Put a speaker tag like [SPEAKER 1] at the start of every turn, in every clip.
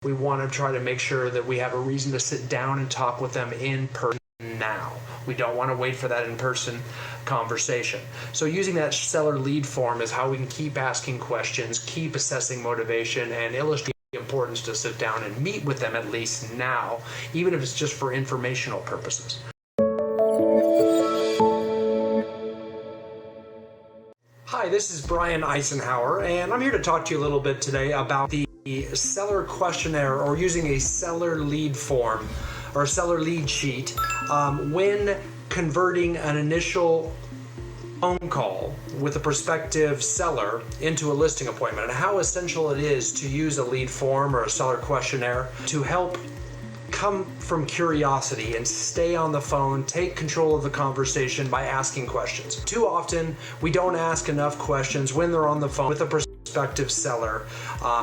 [SPEAKER 1] We want to try to make sure that we have a reason to sit down and talk with them in person now. We don't want to wait for that in-person conversation. So using that seller lead form is how we can keep asking questions, keep assessing motivation, and illustrate the importance to sit down and meet with them at least now, even if it's just for informational purposes. Hi, this is Brian Icenhower, and I'm here to talk to you a little bit today about the seller questionnaire, or using a seller lead form or seller lead sheet when converting an initial phone call with a prospective seller into a listing appointment, and how essential it is to use a lead form or a seller questionnaire to help come from curiosity and stay on the phone, take control of the conversation by asking questions. Too often, we don't ask enough questions when they're on the phone with a prospective seller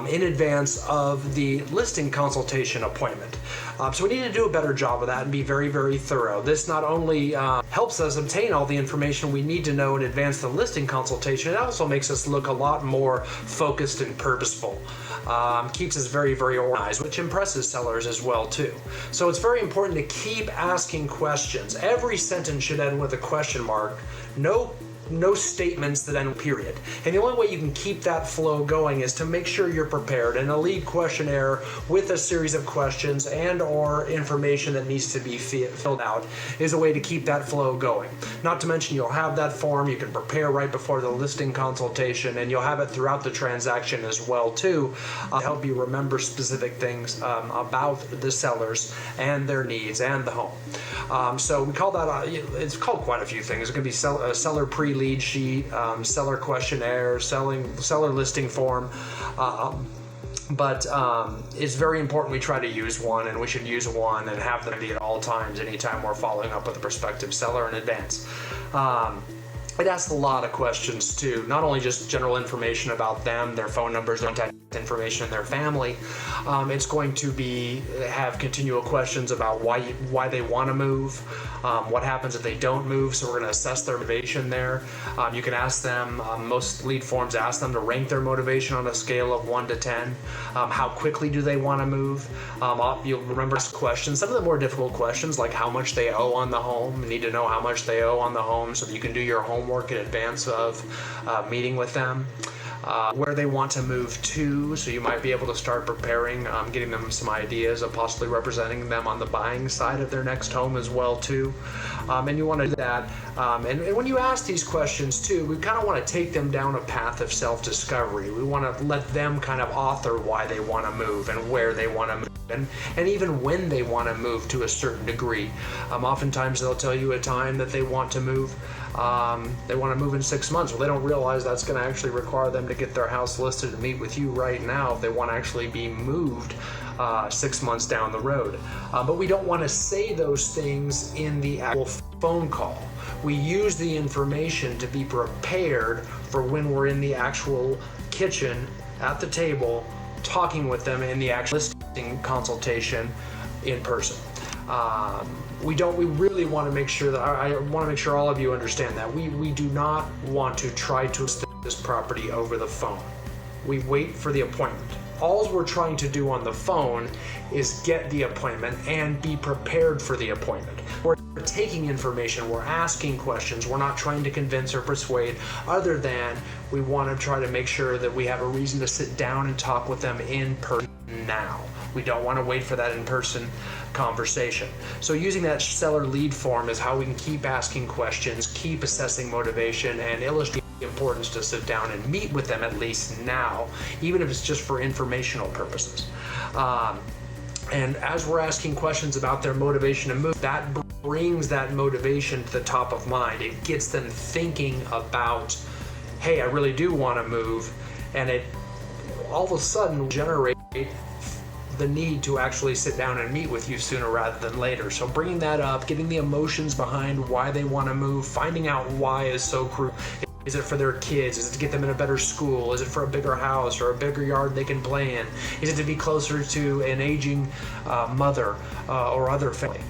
[SPEAKER 1] in advance of the listing consultation appointment. So we need to do a better job of that and be very, very thorough. This not only helps us obtain all the information we need to know in advance of the listing consultation, it also makes us look a lot more focused and purposeful. Keeps us very, very organized, which impresses sellers as well too. So it's very important to keep asking questions. Every sentence should end with a question mark. No statements that end with period. And the only way you can keep that flow going is to make sure you're prepared. And a lead questionnaire with a series of questions and or information that needs to be filled out is a way to keep that flow going. Not to mention, you'll have that form you can prepare right before the listing consultation, and you'll have it throughout the transaction as well too, to help you remember specific things about the sellers and their needs and the home. So we call that, it's called quite a few things. It can be a seller pre-lead sheet, seller questionnaire, seller listing form. But it's very important we try to use one, and we should use one and have them ready at all times anytime we're following up with a prospective seller in advance. It asks a lot of questions too, not only just general information about them, their phone numbers, their contact information, and their family. It's going to have continual questions about why they want to move, what happens if they don't move, so we're going to assess their motivation there. You can ask them, most lead forms ask them to rank their motivation on a scale of 1 to 10. How quickly do they want to move? You'll remember questions, some of the more difficult questions, like how much they owe on the home. You need to know how much they owe on the home so that you can do your homework in advance of meeting with them. Where they want to move to, so you might be able to start preparing, getting them some ideas of possibly representing them on the buying side of their next home as well too. And you want to do that. And when you ask these questions too, we kind of want to take them down a path of self-discovery. We want to let them kind of author why they want to move and where they want to move, and even when they want to move to a certain degree. Oftentimes they'll tell you a time that they want to move. They want to move in 6 months. Well, they don't realize that's going to actually require them to get their house listed and meet with you right now if they want to actually be moved 6 months down the road. But we don't want to say those things in the actual phone call. We use the information to be prepared for when we're in the actual kitchen at the table talking with them in the actual listing consultation in person. We really want to make sure that I want to make sure all of you understand that we do not want to try to list this property over the phone. We wait for the appointment. All we're trying to do on the phone is get the appointment and be prepared for the appointment. We're taking information, we're asking questions, we're not trying to convince or persuade, other than we want to try to make sure that we have a reason to sit down and talk with them in person now. We don't want to wait for that in-person conversation. So using that seller lead form is how we can keep asking questions, keep assessing motivation, and illustrate the importance to sit down and meet with them at least now, even if it's just for informational purposes. And as we're asking questions about their motivation to move, that brings that motivation to the top of mind. It gets them thinking about, hey, I really do want to move, and it all of a sudden generate the need to actually sit down and meet with you sooner rather than later. So bringing that up, getting the emotions behind why they want to move, finding out why is so crucial. Is it for their kids? Is it to get them in a better school? Is it for a bigger house or a bigger yard they can play in? Is it to be closer to an aging mother or other family?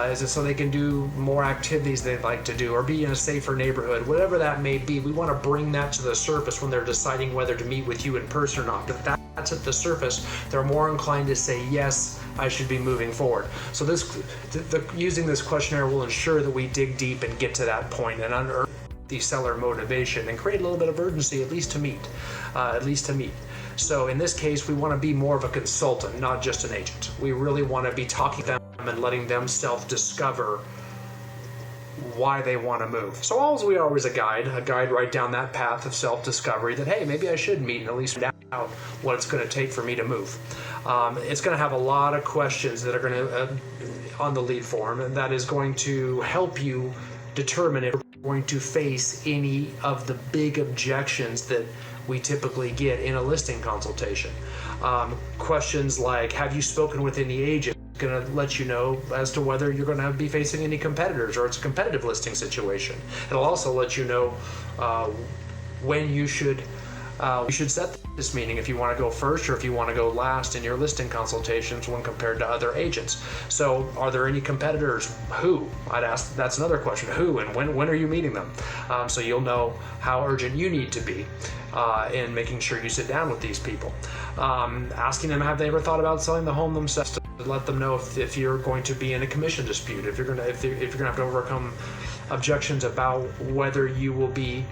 [SPEAKER 1] Is it so they can do more activities they'd like to do or be in a safer neighborhood? Whatever that may be, we want to bring that to the surface when they're deciding whether to meet with you in person or not. But that at the surface, they're more inclined to say, yes, I should be moving forward. So using this questionnaire will ensure that we dig deep and get to that point and unearth the seller motivation and create a little bit of urgency, at least to meet. So in this case, we want to be more of a consultant, not just an agent. We really want to be talking to them and letting them self-discover why they want to move. So we are always a guide right down that path of self-discovery that, hey, maybe I should meet and at least find out what it's going to take for me to move. It's going to have a lot of questions that are going to on the lead form, and that is going to help you determine if you're going to face any of the big objections that we typically get in a listing consultation. Questions like, have you spoken with any agent? Going to let you know as to whether you're going to be facing any competitors or it's a competitive listing situation. It'll also let you know when you should set this meeting, if you want to go first or if you want to go last in your listing consultations when compared to other agents. So are there any competitors? Who? I'd ask, that's another question. Who and when are you meeting them? So you'll know how urgent you need to be in making sure you sit down with these people. Asking them, have they ever thought about selling the home themselves, to let them know if you're going to be in a commission dispute, if you're going to have to overcome objections about whether you will be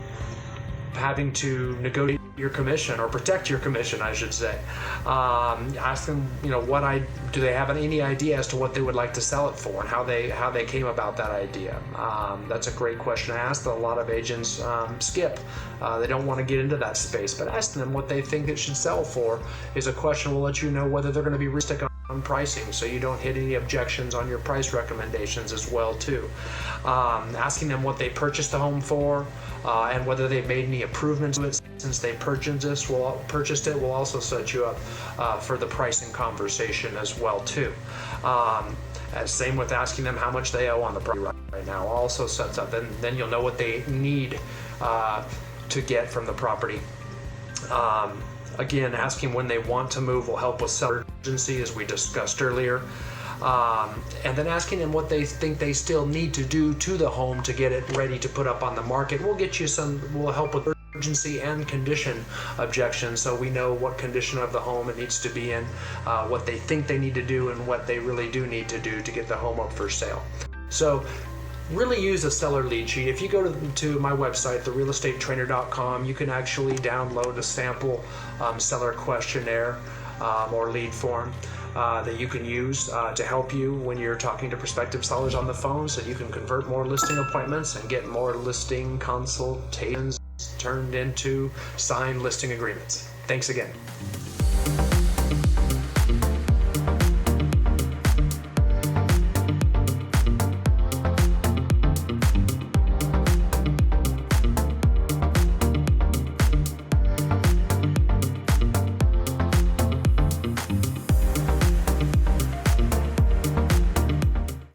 [SPEAKER 1] having to negotiate your commission or protect your commission, I should say. Ask them, do they have any idea as to what they would like to sell it for and how they came about that idea. That's a great question to ask that a lot of agents skip. They don't want to get into that space, but asking them what they think it should sell for is a question will let you know whether they're going to be realistic on pricing, so you don't hit any objections on your price recommendations as well too. Asking them what they purchased the home for and whether they've made any improvements to it since they purchased it will also set you up for the pricing conversation as well too. Same with asking them how much they owe on the property right now also sets up, and then you'll know what they need to get from the property. Again, asking when they want to move will help with seller urgency, as we discussed earlier. And then asking them what they think they still need to do to the home to get it ready to put up on the market will help with urgency and condition objections, so we know what condition of the home it needs to be in, what they think they need to do, and what they really do need to do to get the home up for sale. So really use a seller lead sheet. If you go to my website, therealestatetrainer.com, you can actually download a sample seller questionnaire or lead form that you can use to help you when you're talking to prospective sellers on the phone, so you can convert more listing appointments and get more listing consultations turned into signed listing agreements. Thanks again.